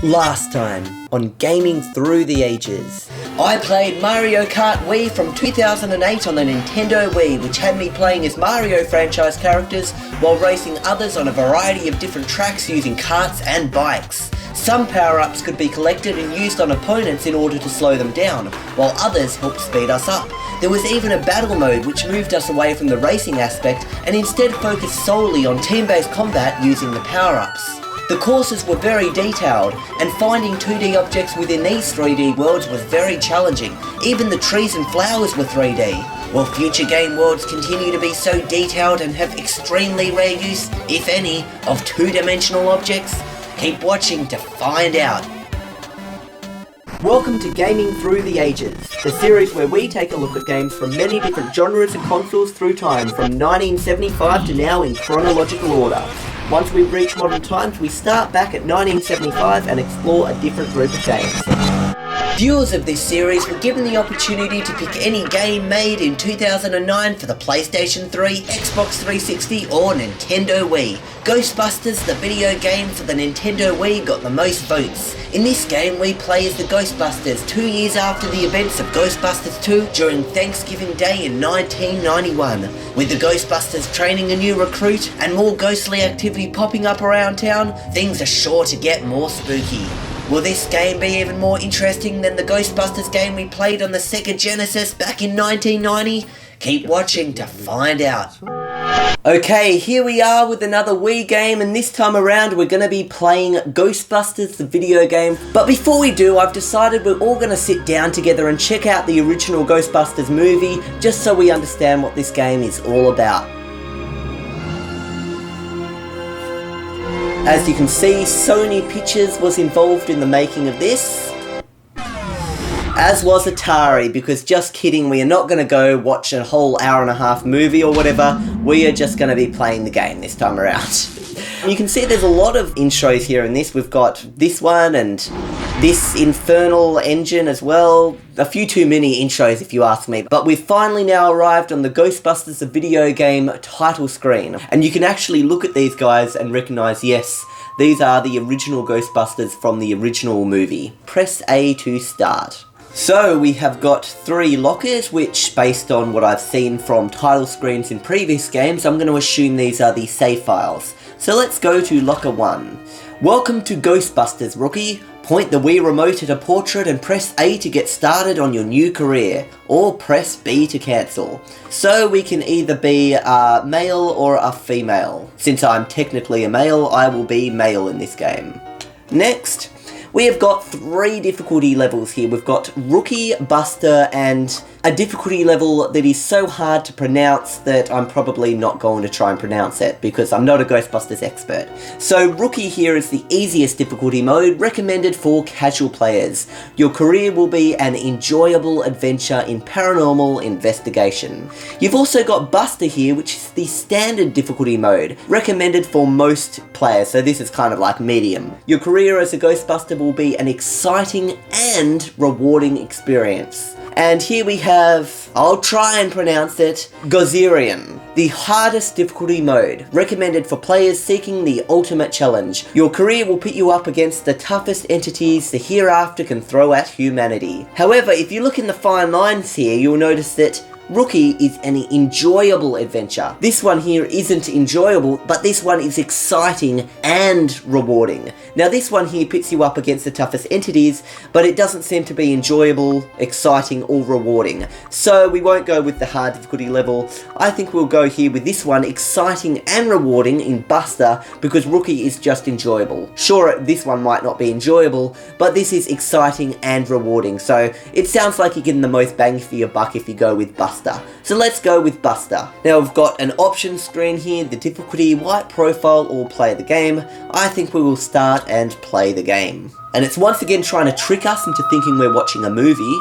Last time on Gaming Through the Ages, I played Mario Kart Wii from 2008 on the Nintendo Wii, which had me playing as Mario franchise characters while racing others on a variety of different tracks using karts and bikes. Some power-ups could be collected and used on opponents in order to slow them down, while others helped speed us up. There was even a battle mode which moved us away from the racing aspect and instead focused solely on team-based combat using the power-ups. The courses were very detailed, and finding 2D objects within these 3D worlds was very challenging. Even the trees and flowers were 3D. Will future game worlds continue to be so detailed and have extremely rare use, if any, of two-dimensional objects? Keep watching to find out. Welcome to Gaming Through the Ages, the series where we take a look at games from many different genres and consoles through time, from 1975 to now in chronological order. Once we've reached modern times, we start back at 1975 and explore a different group of games. Viewers of this series were given the opportunity to pick any game made in 2009 for the PlayStation 3, Xbox 360 or Nintendo Wii. GhostBusters The Video Game for the Nintendo Wii got the most votes. In this game we play as the Ghostbusters 2 years after the events of Ghostbusters 2 during Thanksgiving Day in 1991. With the Ghostbusters training a new recruit and more ghostly activity popping up around town, things are sure to get more spooky. Will this game be even more interesting than the Ghostbusters game we played on the Sega Genesis back in 1990? Keep watching to find out. Okay, here we are with another Wii game, and this time around we're going to be playing Ghostbusters The Video Game. But before we do, I've decided we're all going to sit down together and check out the original Ghostbusters movie, just so we understand what this game is all about. As you can see, Sony Pictures was involved in the making of this, as was Atari, because just kidding, we are not going to go watch a whole hour-and-a-half movie or whatever, we are just going to be playing the game this time around. You can see there's a lot of intros here in this. We've got this one and this infernal engine as well. A few too many intros if you ask me. But we've finally now arrived on the Ghostbusters The Video Game title screen. And you can actually look at these guys and recognise, yes, these are the original Ghostbusters from the original movie. Press A to start. So we have got 3 lockers, which, based on what I've seen from title screens in previous games, I'm going to assume these are the save files. So let's go to locker 1. Welcome to Ghostbusters, rookie. Point the Wii remote at a portrait and press A to get started on your new career, or press B to cancel. So we can either be a male or a female. Since I'm technically a male, I will be male in this game. Next, we have got 3 difficulty levels here. We've got Rookie, Buster, and a difficulty level that is so hard to pronounce that I'm probably not going to try and pronounce it because I'm not a Ghostbusters expert. So Rookie here is the easiest difficulty mode, recommended for casual players. Your career will be an enjoyable adventure in paranormal investigation. You've also got Buster here, which is the standard difficulty mode, recommended for most players, so this is kind of like medium. Your career as a Ghostbuster will be an exciting and rewarding experience. And here we have, I'll try and pronounce it, Gozerian, the hardest difficulty mode, recommended for players seeking the ultimate challenge. Your career will put you up against the toughest entities the hereafter can throw at humanity. However, if you look in the fine lines here, you'll notice that Rookie is an enjoyable adventure. This one here isn't enjoyable, but this one is exciting and rewarding. Now this one here pits you up against the toughest entities, but it doesn't seem to be enjoyable, exciting, or rewarding. So we won't go with the hard difficulty level. I think we'll go here with this one, exciting and rewarding in Buster, because Rookie is just enjoyable. Sure, this one might not be enjoyable, but this is exciting and rewarding. So it sounds like you're getting the most bang for your buck if you go with Buster. So let's go with Buster. Now we've got an option screen here, the difficulty, white profile, or play the game. I think we will start and play the game. And it's once again trying to trick us into thinking we're watching a movie.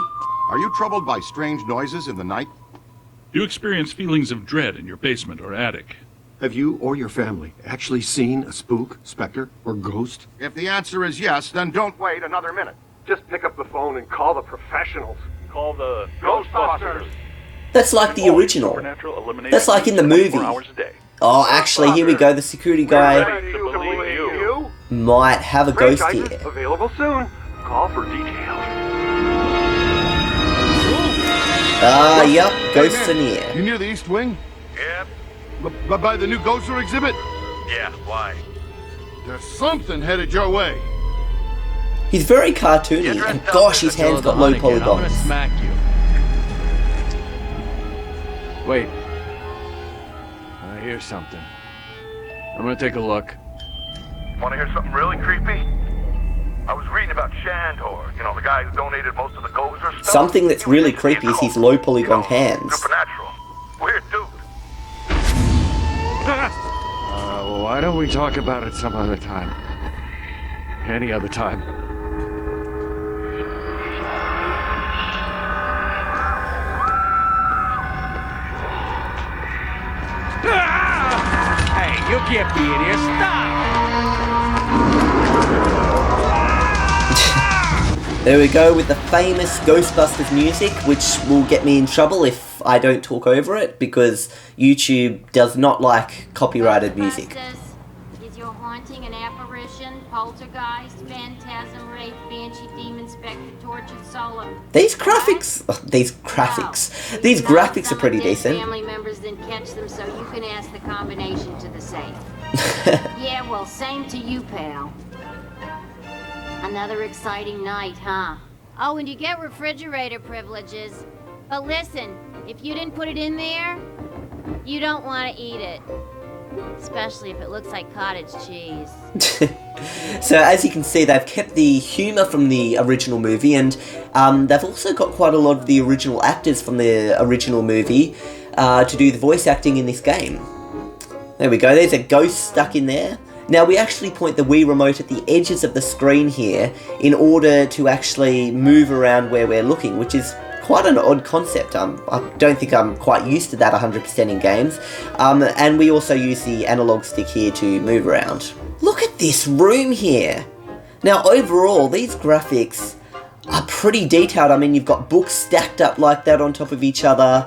Are you troubled by strange noises in the night? Do you experience feelings of dread in your basement or attic? Have you or your family actually seen a spook, specter, or ghost? If the answer is yes, then don't wait another minute. Just pick up the phone and call the professionals. Call the Ghostbusters. That's like the original. That's like in the movie. Oh, actually, here we go, the security guy. To believe you. might have a ghost here. Franchises available soon. Call for details. Yep, ghosts Hey, are man, near. You near the East Wing? Yep. By the new Ghoster exhibit? Yeah, why? There's something headed your way. He's very cartoony, and gosh, his hands got low polygons. I'm gonna smack you. Wait. I hear something. I'm gonna take a look. Want to hear something really creepy? I was reading about Shandor, you know, the guy who donated most of the Gozer stuff. Something that's really creepy is his low polygon hands. Supernatural. Weird dude. Why don't we talk about it some other time? Any other time. Hey, you can't be in here. Stop! There we go with the famous Ghostbusters music, which will get me in trouble if I don't talk over it, because YouTube does not like copyrighted music. Ghostbusters, is your haunting an apparition, poltergeist, phantasm, wraith, banshee, demon, spectre, tortured soul? These graphics are pretty decent. Family members then catch them, so you can ask the combination to the safe. Yeah, well, same to you, pal. Another exciting night, huh? Oh, and you get refrigerator privileges. But listen, if you didn't put it in there, you don't want to eat it. Especially if it looks like cottage cheese. So as you can see, they've kept the humour from the original movie, and they've also got quite a lot of the original actors from the original movie to do the voice acting in this game. There we go, there's a ghost stuck in there. Now we actually point the Wii remote at the edges of the screen here in order to actually move around where we're looking, which is quite an odd concept. I don't think I'm quite used to that 100% in games. And we also use the analog stick here to move around. Look at this room here! Now overall, these graphics are pretty detailed. I mean, you've got books stacked up like that on top of each other.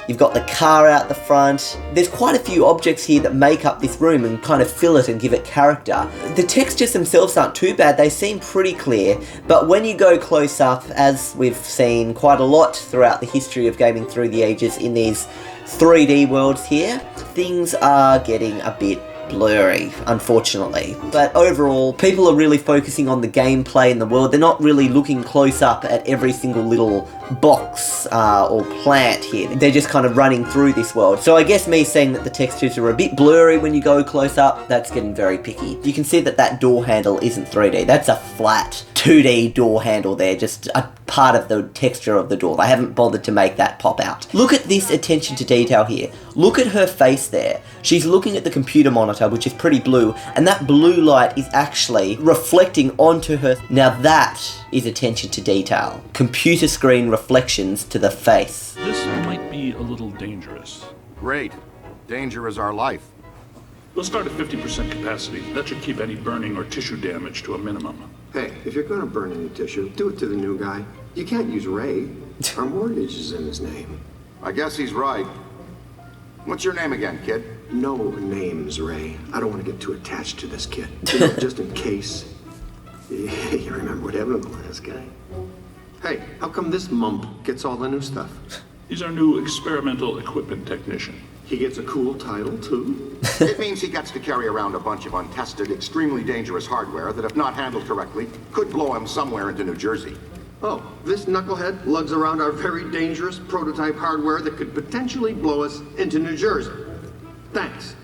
You've got the car out the front. There's quite a few objects here that make up this room and kind of fill it and give it character. The textures themselves aren't too bad, they seem pretty clear, but when you go close up, as we've seen quite a lot throughout the history of gaming through the ages in these 3D worlds here, things are getting a bit blurry, unfortunately. But overall, people are really focusing on the gameplay in the world. They're not really looking close up at every single little box or plant here. They're just kind of running through this world. So I guess me saying that the textures are a bit blurry when you go close up, that's getting very picky. You can see that that door handle isn't 3D. That's a flat 2D door handle there, just a part of the texture of the door. They haven't bothered to make that pop out. Look at this attention to detail here. Look at her face there. She's looking at the computer monitor, which is pretty blue, and that blue light is actually reflecting onto her. Now that is attention to detail. Computer screen reflections to the face. This might be a little dangerous. Great. Danger is our life. We'll start at 50% capacity. That should keep any burning or tissue damage to a minimum. Hey, if you're gonna burn any tissue, do it to the new guy. You can't use Ray. Our mortgage is in his name. I guess he's right. What's your name again, kid? No names, Ray. I don't want to get too attached to this kid. You know, just in case. You remember what happened to the last guy? Hey, how come this mump gets all the new stuff? He's our new experimental equipment technician. He gets a cool title, too? It means he gets to carry around a bunch of untested, extremely dangerous hardware that, if not handled correctly, could blow him somewhere into New Jersey. Oh, this knucklehead lugs around our very dangerous prototype hardware that could potentially blow us into New Jersey. Thanks.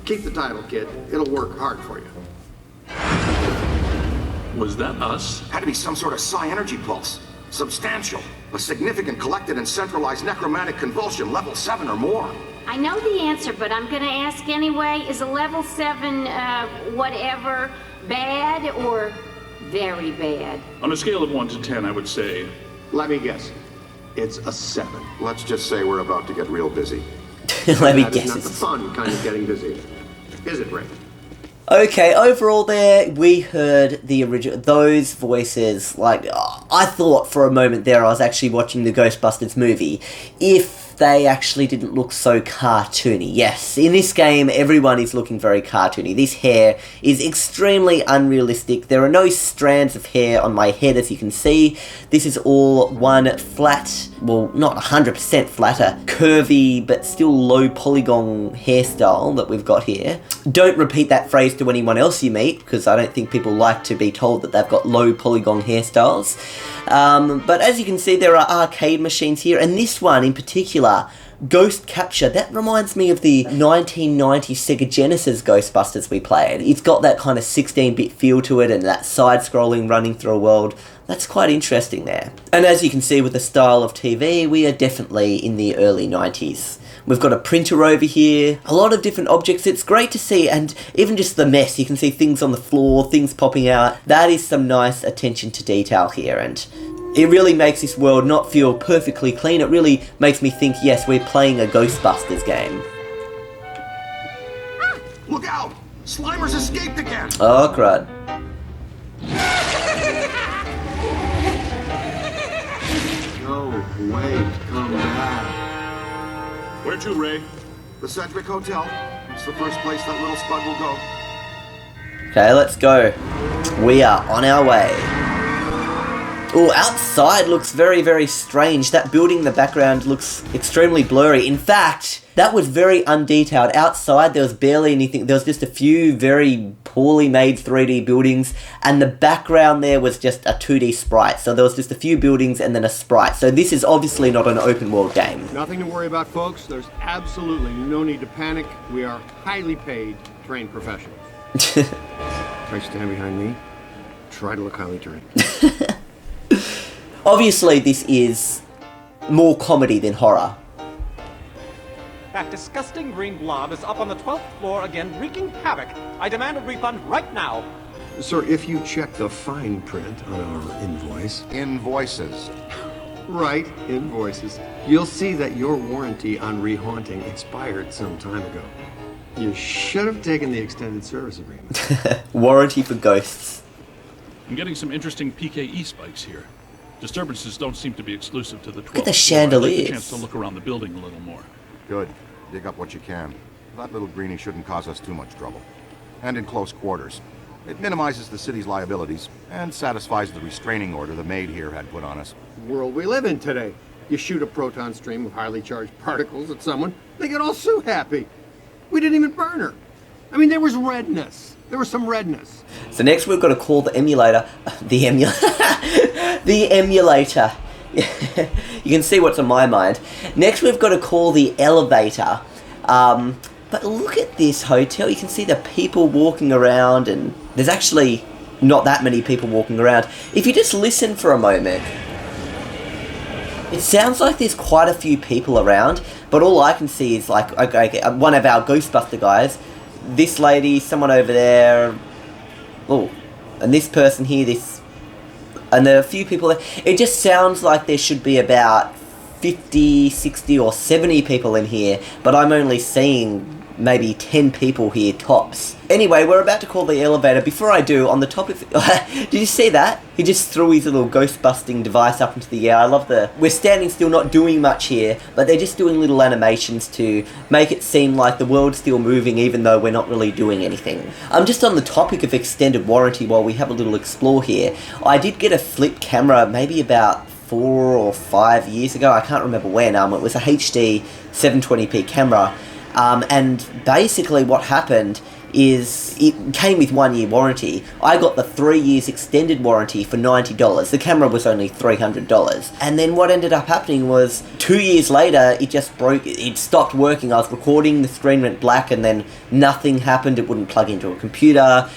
Keep the title, kid. It'll work hard for you. Was that us? Had to be some sort of psi energy pulse. Substantial. A significant collected and centralized necromantic convulsion, level 7 or more. I know the answer, but I'm gonna ask anyway. Is a level 7, whatever, bad or very bad? On a scale of 1 to 10, I would say... Let me guess. It's a 7. Let's just say we're about to get real busy. Let me That is guess. not the fun kind of getting busy. Is it, Ray? Okay, overall there, we heard the original, those voices, like, I thought for a moment there I was actually watching the Ghostbusters movie. If if they actually didn't look so cartoony. Yes, in this game, everyone is looking very cartoony. This hair is extremely unrealistic. There are no strands of hair on my head, as you can see. This is all one flat, well, not 100% flatter, curvy, but still low polygon hairstyle that we've got here. Don't repeat that phrase to anyone else you meet, because I don't think people like to be told that they've got low polygon hairstyles. But as you can see, there are arcade machines here, and this one in particular, Ghost Capture, that reminds me of the 1990 Sega Genesis Ghostbusters we played. It's got that kind of 16-bit feel to it, and that side-scrolling running through a world. That's quite interesting there. And as you can see with the style of TV, we are definitely in the early 90s. We've got a printer over here, a lot of different objects. It's great to see, and even just the mess, you can see things on the floor, things popping out. That is some nice attention to detail here, and it really makes this world not feel perfectly clean. It really makes me think, yes, we're playing a Ghostbusters game. Look out! Slimer's escaped again! Oh, crud. No, wait, come back. Where to, Ray? The Sedgwick Hotel. It's the first place that little spud will go. Okay, let's go. We are on our way. Oh, outside looks very, very strange. That building in the background looks extremely blurry. In fact, that was very undetailed. Outside, there was barely anything. There was just a few very poorly made 3D buildings, and the background there was just a 2D sprite. So there was just a few buildings and then a sprite. So this is obviously not an open world game. Nothing to worry about, folks. There's absolutely no need to panic. We are highly paid, trained professionals. Try to stand behind me. Try to look highly trained. Obviously, this is more comedy than horror. That disgusting green blob is up on the 12th floor again, wreaking havoc. I demand a refund right now. Sir, if you check the fine print on our invoice... Invoices. Right, invoices. You'll see that your warranty on rehaunting expired some time ago. You should have taken the extended service agreement. Warranty for ghosts. I'm getting some interesting PKE spikes here. Disturbances don't seem to be exclusive to the 12th Look at the floor. I'd like chandeliers. a chance to look around the building a little more. Good. Dig up what you can. That little greenie shouldn't cause us too much trouble. And in close quarters. It minimizes the city's liabilities and satisfies the restraining order the maid here had put on us. The world we live in today. You shoot a proton stream of highly charged particles at someone, they get all so happy. We didn't even burn her. I mean, there was redness. There was some redness. So next we've got to call the emulator. The emulator. You can see what's on my mind. Next we've got to call the elevator. But look at this hotel. You can see the people walking around, and there's actually not that many people walking around. If you just listen for a moment, it sounds like there's quite a few people around, but all I can see is like, okay, one of our Ghostbuster guys, this lady, someone over there, oh, and this person here, and there are a few people there. It just sounds like there should be about 50, 60 or 70 people in here, but I'm only seeing maybe 10 people here tops. Anyway, we're about to call the elevator. Before I do, on the top of... Did you see that? He just threw his little ghost-busting device up into the air. I love we're standing still, not doing much here, but they're just doing little animations to make it seem like the world's still moving even though we're not really doing anything. Just on the topic of extended warranty while we have a little explore here, I did get a flip camera maybe about 4 or 5 years ago. I can't remember when. It was a HD 720p camera. And basically what happened is it came with 1 year warranty. I got the 3 years extended warranty for $90. The camera was only $300. And then what ended up happening was 2 years later, it just broke. It stopped working. I was recording, the screen went black, and then nothing happened. It wouldn't plug into a computer.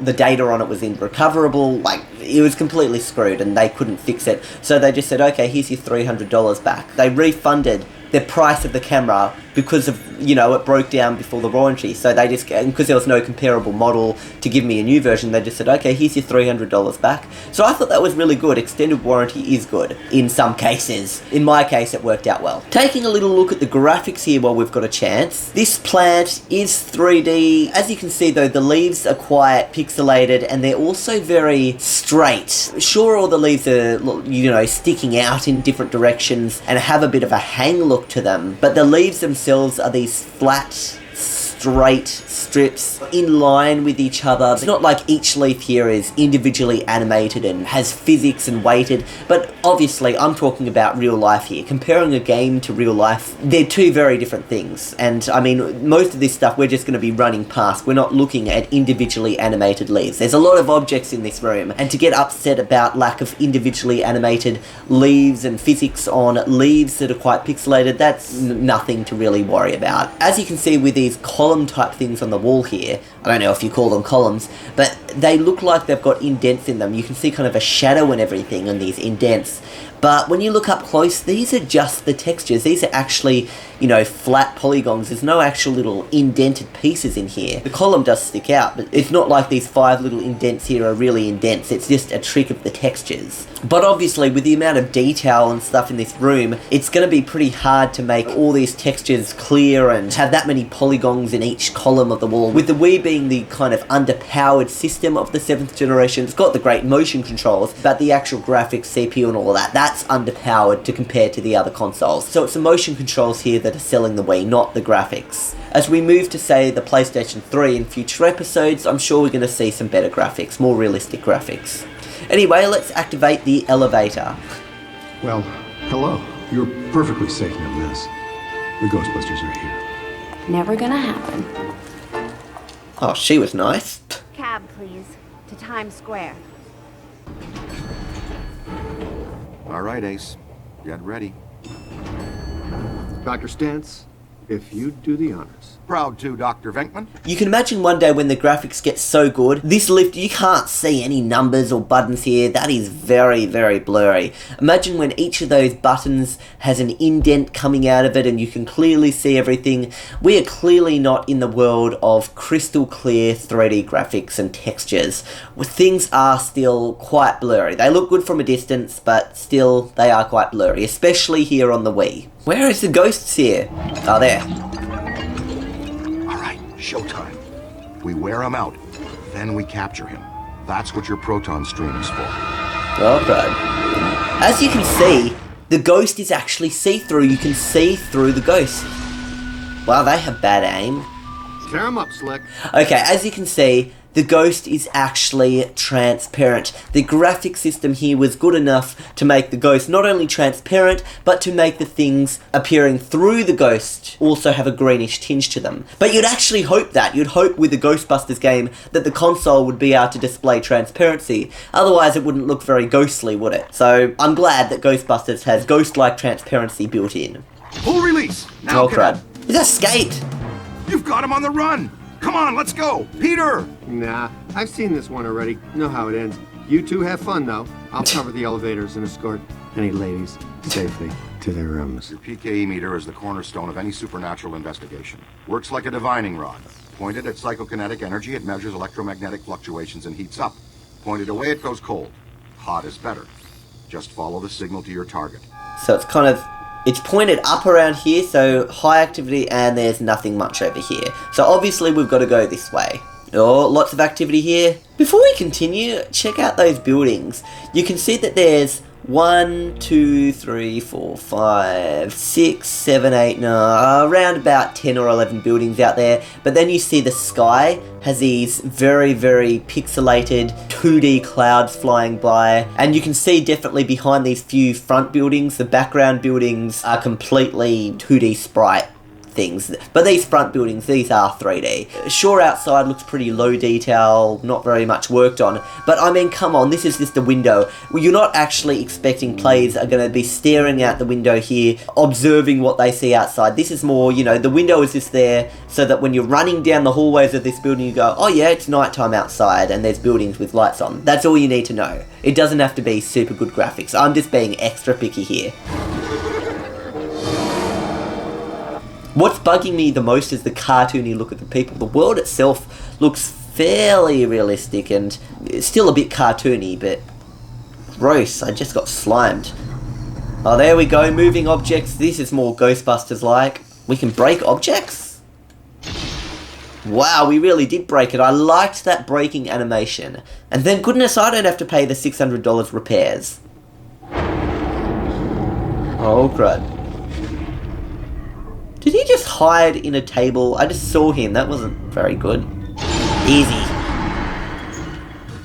The data on it was irrecoverable. Like, it was completely screwed, and they couldn't fix it. So they just said, okay, here's your $300 back. They refunded the price of the camera because of, you know, it broke down before the warranty. So they just, because there was no comparable model to give me a new version, they just said, okay, here's your $300 back. So I thought that was really good. Extended warranty is good in some cases. In my case, it worked out well. Taking a little look at the graphics here while we've got a chance. This plant is 3D. As you can see though, the leaves are quite pixelated and they're also very straight. Sure, all the leaves are, you know, sticking out in different directions and have a bit of a hang look to them, but the leaves themselves are these flat, straight strips in line with each other. It's not like each leaf here is individually animated and has physics and weighted, but obviously I'm talking about real life here. Comparing a game to real life, they're two very different things. And I mean, most of this stuff we're just going to be running past. We're not looking at individually animated leaves. There's a lot of objects in this room, and to get upset about lack of individually animated leaves and physics on leaves that are quite pixelated, that's nothing to really worry about. As you can see with these column type things on the wall here, I don't know if you call them columns, but they look like they've got indents in them. You can see kind of a shadow and everything on these indents. But when you look up close, these are just the textures. These are actually, you know, flat polygons. There's no actual little indented pieces in here. The column does stick out, but it's not like these 5 little indents here are really indents. It's just a trick of the textures. But obviously, with the amount of detail and stuff in this room, it's going to be pretty hard to make all these textures clear and have that many polygons in each column of the wall. With the Wii being the kind of underpowered system of the 7th generation, it's got the great motion controls, but the actual graphics, CPU and all of that, that's underpowered to compare to the other consoles. So it's the motion controls here that are selling the Wii, not the graphics. As we move to, say, the PlayStation 3 in future episodes, I'm sure we're going to see some better graphics, more realistic graphics. Anyway, let's activate the elevator. Well, hello. You're perfectly safe in this. The Ghostbusters are here. Never gonna happen. Oh, she was nice. Cab, please. To Times Square. All right, Ace. Get ready. Dr. Stantz, if you'd do the honors. Proud to, Dr. Venkman. You can imagine one day when the graphics get so good, this lift, you can't see any numbers or buttons here. That is very, very blurry. Imagine when each of those buttons has an indent coming out of it and you can clearly see everything. We are clearly not in the world of crystal clear 3D graphics and textures. Things are still quite blurry. They look good from a distance, but still they are quite blurry, especially here on the Wii. Where is the ghosts here? Oh, there. All right, showtime. We wear him out, then we capture him. That's what your proton stream is for. Okay. As you can see, the ghost is actually see-through. You can see through the ghost. Wow, they have bad aim. Tear him up, Slick. Okay, as you can see, the ghost is actually transparent. The graphic system here was good enough to make the ghost not only transparent, but to make the things appearing through the ghost also have a greenish tinge to them. But you'd actually hope that. You'd hope with the Ghostbusters game that the console would be able to display transparency. Otherwise it wouldn't look very ghostly, would it? So I'm glad that Ghostbusters has ghost-like transparency built in. Full release! Now, Oh crap. He's escaped! You've got him on the run! Come on, let's go! Peter! Nah, I've seen this one already. Know how it ends. You two have fun, though. I'll cover the elevators and escort any ladies safely to their rooms. Your PKE meter is the cornerstone of any supernatural investigation. Works like a divining rod. Pointed at psychokinetic energy, it measures electromagnetic fluctuations and heats up. Pointed away, it goes cold. Hot is better. Just follow the signal to your target. So it's kind of... It's pointed up around here, so high activity, and there's nothing much over here. So obviously we've got to go this way. Oh, lots of activity here. Before we continue, check out those buildings. You can see that there's 1, 2, 3, 4, 5, 6, 7, 8, no, around about 10 or 11 buildings out there. But then you see the sky has these very, very pixelated 2D clouds flying by. And you can see definitely behind these few front buildings, the background buildings are completely 2D sprite things. But these front buildings, these are 3D. Sure, outside looks pretty low detail, not very much worked on, but I mean, come on, this is just a window. You're not actually expecting players are going to be staring out the window here, observing what they see outside. This is more, you know, the window is just there so that when you're running down the hallways of this building, you go, oh yeah, it's nighttime outside and there's buildings with lights on. That's all you need to know. It doesn't have to be super good graphics. I'm just being extra picky here. What's bugging me the most is the cartoony look of the people. The world itself looks fairly realistic and it's still a bit cartoony, but gross. I just got slimed. Oh, there we go. Moving objects. This is more Ghostbusters-like. We can break objects? Wow, we really did break it. I liked that breaking animation. And thank goodness I don't have to pay the $600 repairs. Oh, crud. Did he just hide in a table? I just saw him. That wasn't very good. Easy.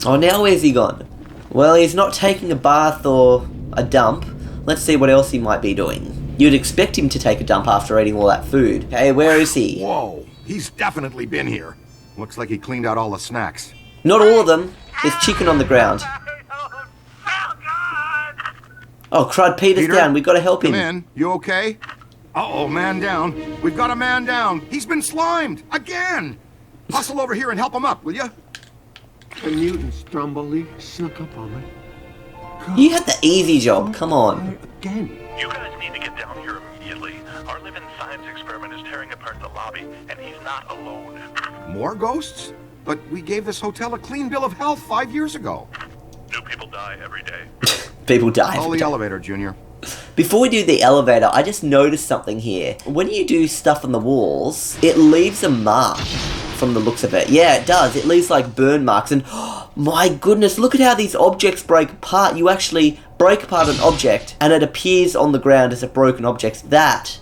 Oh, now where's he gone? Well, he's not taking a bath or a dump. Let's see what else he might be doing. You'd expect him to take a dump after eating all that food. Hey, where is he? Whoa, he's definitely been here. Looks like he cleaned out all the snacks. Not all of them. There's chicken on the ground. Oh, crud, Peter's Peter, down. We've got to help him. Come in. You okay? Uh-oh, man down. We've got a man down. He's been slimed. Again. Hustle over here and help him up, will you? The mutant Stromboli snuck up on me. You had the easy job. Come on. Again. You guys need to get down here immediately. Our living science experiment is tearing apart the lobby, and he's not alone. More ghosts? But we gave this hotel a clean bill of health 5 years ago. New people die every day. People die. Call the elevator, Junior. Before we do the elevator, I just noticed something here. When you do stuff on the walls, it leaves a mark from the looks of it. Yeah, it does. It leaves like burn marks. And oh, my goodness, look at how these objects break apart. You actually break apart an object and it appears on the ground as a broken object. That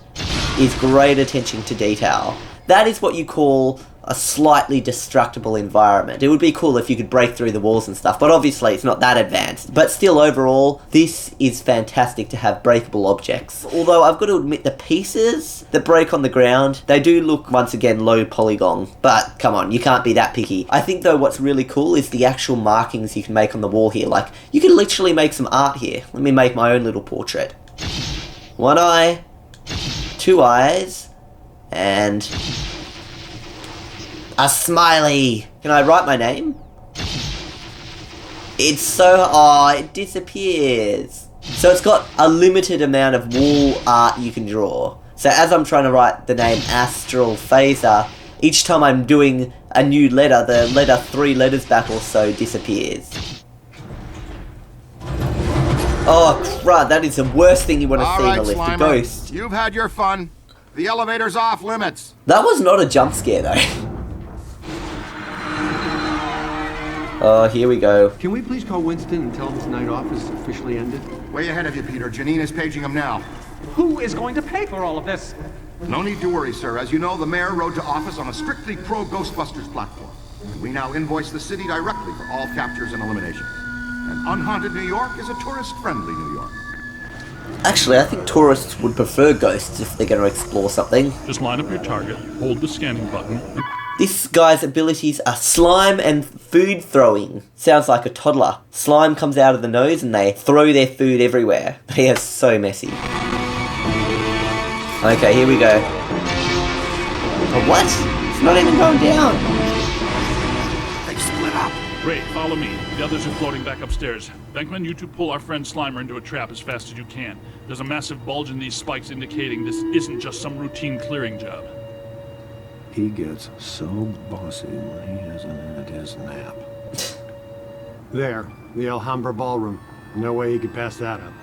is great attention to detail. That is what you call a slightly destructible environment. It would be cool if you could break through the walls and stuff, but obviously it's not that advanced. But still, overall, this is fantastic to have breakable objects. Although I've got to admit, the pieces that break on the ground, they do look, once again, low polygon. But come on, you can't be that picky. I think though what's really cool is the actual markings you can make on the wall here. Like, you can literally make some art here. Let me make my own little portrait. One eye, two eyes, and a smiley. Can I write my name? It's so... oh, it disappears. So it's got a limited amount of wall art you can draw. So as I'm trying to write the name AstralPhaser, each time I'm doing a new letter, the letter 3 letters back or so disappears. Oh, crud, that is the worst thing you want to see in a lift, a ghost. You've had your fun. The elevator's off limits. That was not a jump scare, though. Oh, here we go. Can we please call Winston and tell him his night off is officially ended? Way ahead of you, Peter. Janine is paging him now. Who is going to pay for all of this? No need to worry, sir. As you know, the mayor rode to office on a strictly pro-Ghostbusters platform. And we now invoice the city directly for all captures and eliminations. And unhaunted New York is a tourist-friendly New York. Actually, I think tourists would prefer ghosts if they're going to explore something. Just line up your target, hold the scanning button. This guy's abilities are slime and food throwing. Sounds like a toddler. Slime comes out of the nose and they throw their food everywhere. They are so messy. Okay, here we go. Oh, what? It's not even going down. They split up. Ray, follow me. The others are floating back upstairs. Venkman, you two pull our friend Slimer into a trap as fast as you can. There's a massive bulge in these spikes indicating this isn't just some routine clearing job. He gets so bossy when he hasn't had his nap. There, the Alhambra Ballroom. No way he could pass that up.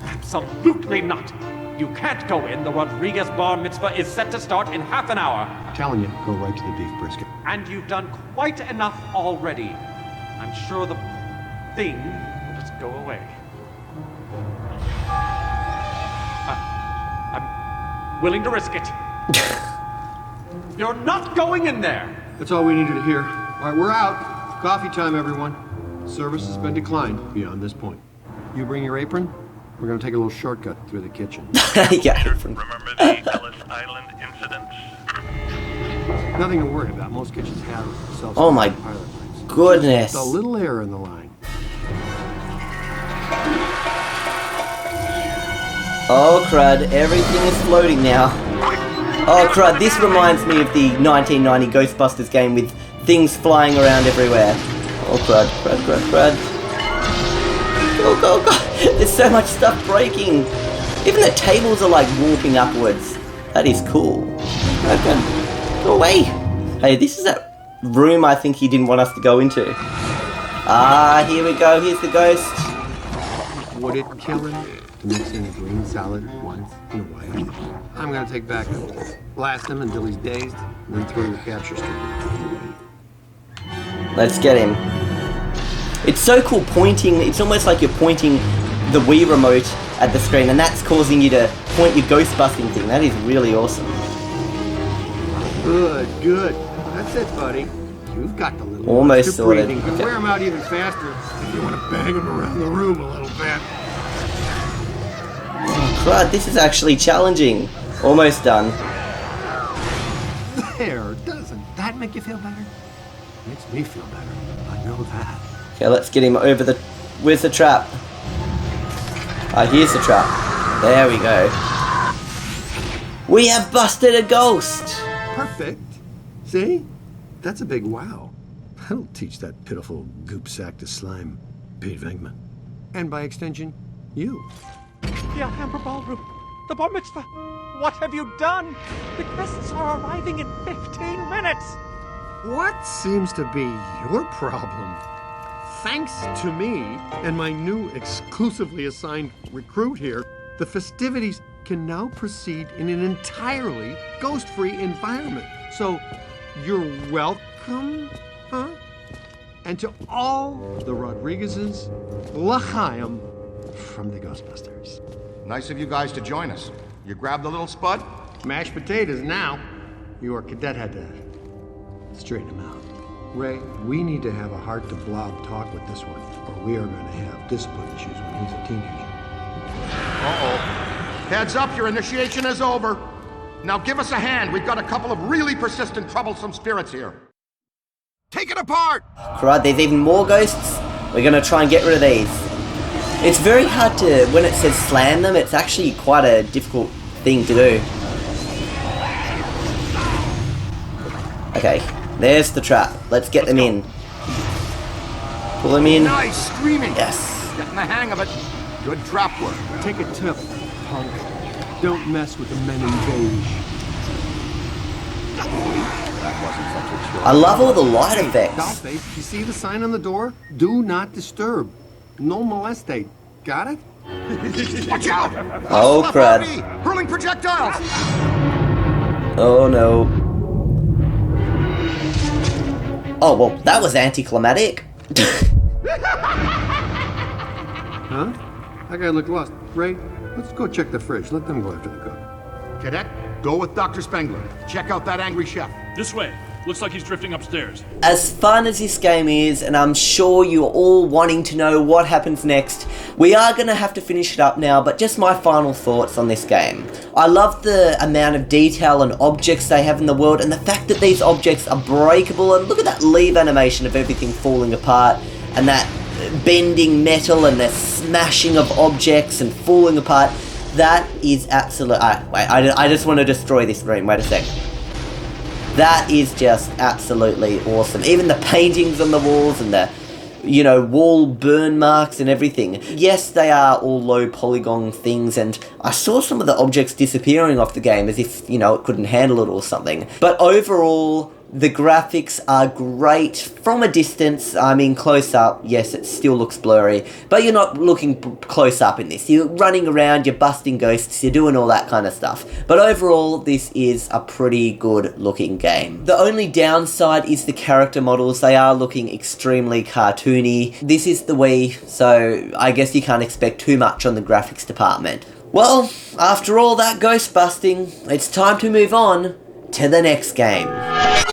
Absolutely not. You can't go in. The Rodriguez bar mitzvah is set to start in half an hour. Telling you, go right to the beef brisket. And you've done quite enough already. I'm sure the thing will just go away. I'm willing to risk it. You're not going in there! That's all we needed to hear. All right, we're out. Coffee time, everyone. Service has been declined beyond this point. You bring your apron. We're going to take a little shortcut through the kitchen. Yeah. Remember the Ellis Island incident? Nothing to worry about. Most kitchens have self-start Oh my pilot lights. goodness. Just a little air in the line. Oh crud, everything is floating now. Oh crud, this reminds me of the 1990 Ghostbusters game with things flying around everywhere. Oh crud, crud, crud, crud. Go, go, go. There's so much stuff breaking. Even the tables are like warping upwards. That is cool. Go away. Hey, this is that room I think he didn't want us to go into. Ah, here we go. Here's the ghost. Would it kill him to mix in a green salad once in a while? I'm gonna take backup. Blast him until he's dazed, and then throw the capture stream. Let's get him. It's so cool pointing. It's almost like you're pointing the Wii remote at the screen, and that's causing you to point your ghost busting thing. That is really awesome. Good. That's it, buddy. You've got the little almost sorted. Breathing. Okay. Wear him out even faster if you want to bang him around the room a little bit. Oh, crud, this is actually challenging. Almost done. There, doesn't that make you feel better? Makes me feel better. I know that. Okay, let's get him over the... Where's the trap? Ah, here's the trap. There we go. We have busted a ghost! Perfect. See? That's a big wow. That'll teach that pitiful goop sack to slime Pete Venkman. And by extension, you. The Alhambra Ballroom. The bar mitzvah. What have you done? The guests are arriving in 15 minutes. What seems to be your problem? Thanks to me and my new exclusively assigned recruit here, the festivities can now proceed in an entirely ghost-free environment. So, you're welcome, huh? And to all the Rodriguezes, l'chaim from the Ghostbusters. Nice of you guys to join us. You grabbed the little spud? Mashed potatoes now. Your cadet had to straighten him out. Ray, we need to have a heart-to-blob talk with this one, or we are going to have discipline issues when he's a teenager. Uh-oh. Heads up, your initiation is over. Now give us a hand. We've got a couple of really persistent, troublesome spirits here. Take it apart! Crud, there's even more ghosts. We're gonna try and get rid of these. It's very hard to, when it says slam them, it's actually quite a difficult thing to do. Okay, there's the trap. Let's get them in. Pull them in. Nice, screaming. Yes. Getting the hang of it. Good trap work. Take a tip, punk. Don't mess with the men in beige. That wasn't such a chill. I love all the light effects. Dollface, you see the sign on the door? Do not disturb. No molestate. Got it? Watch out! Oh, crud. Hurling projectiles! Oh, no. Oh, well, that was anticlimactic. Huh? That guy looked lost. Ray, let's go check the fridge. Let them go after the cook. Cadet, go with Dr. Spengler. Check out that angry chef. This way. Looks like he's drifting upstairs. As fun as this game is, and I'm sure you're all wanting to know what happens next, we are going to have to finish it up now, but just my final thoughts on this game. I love the amount of detail and objects they have in the world, and the fact that these objects are breakable, and look at that leave animation of everything falling apart, and that bending metal, and the smashing of objects and falling apart. That is absolute... wait, I just want to destroy this room. Wait a sec. That is just absolutely awesome. Even the paintings on the walls and the, you know, wall burn marks and everything. Yes, they are all low polygon things, and I saw some of the objects disappearing off the game as if, you know, it couldn't handle it or something. But overall, the graphics are great from a distance. I mean, close up, yes, it still looks blurry, but you're not looking close up in this. You're running around, you're busting ghosts, you're doing all that kind of stuff. But overall, this is a pretty good looking game. The only downside is the character models. They are looking extremely cartoony. This is the Wii, so I guess you can't expect too much on the graphics department. Well, after all that ghost busting, it's time to move on to the next game.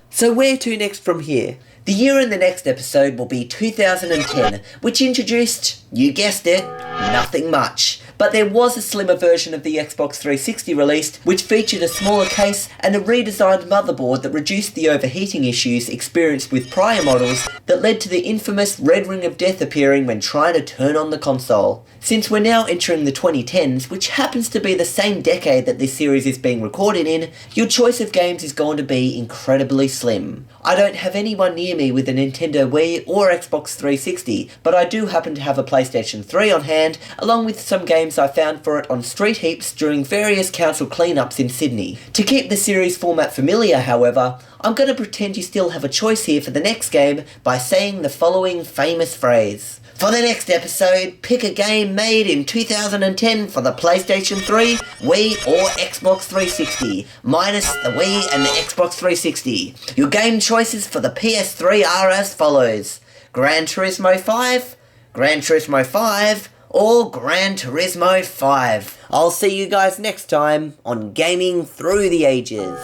So where to next from here? The year in the next episode will be 2010, which introduced, you guessed it, nothing much. But there was a slimmer version of the Xbox 360 released, which featured a smaller case and a redesigned motherboard that reduced the overheating issues experienced with prior models that led to the infamous red ring of death appearing when trying to turn on the console. Since we're now entering the 2010s, which happens to be the same decade that this series is being recorded in, your choice of games is going to be incredibly slim. I don't have anyone near me with a Nintendo Wii or Xbox 360, but I do happen to have a PlayStation 3 on hand, along with some games games I found for it on street heaps during various council cleanups in Sydney. To keep the series format familiar, however, I'm going to pretend you still have a choice here for the next game by saying the following famous phrase. For the next episode, pick a game made in 2010 for the PlayStation 3, Wii or Xbox 360, minus the Wii and the Xbox 360. Your game choices for the PS3 are as follows: Gran Turismo 5, Gran Turismo 5, or Gran Turismo 5. I'll see you guys next time on Gaming Through the Ages.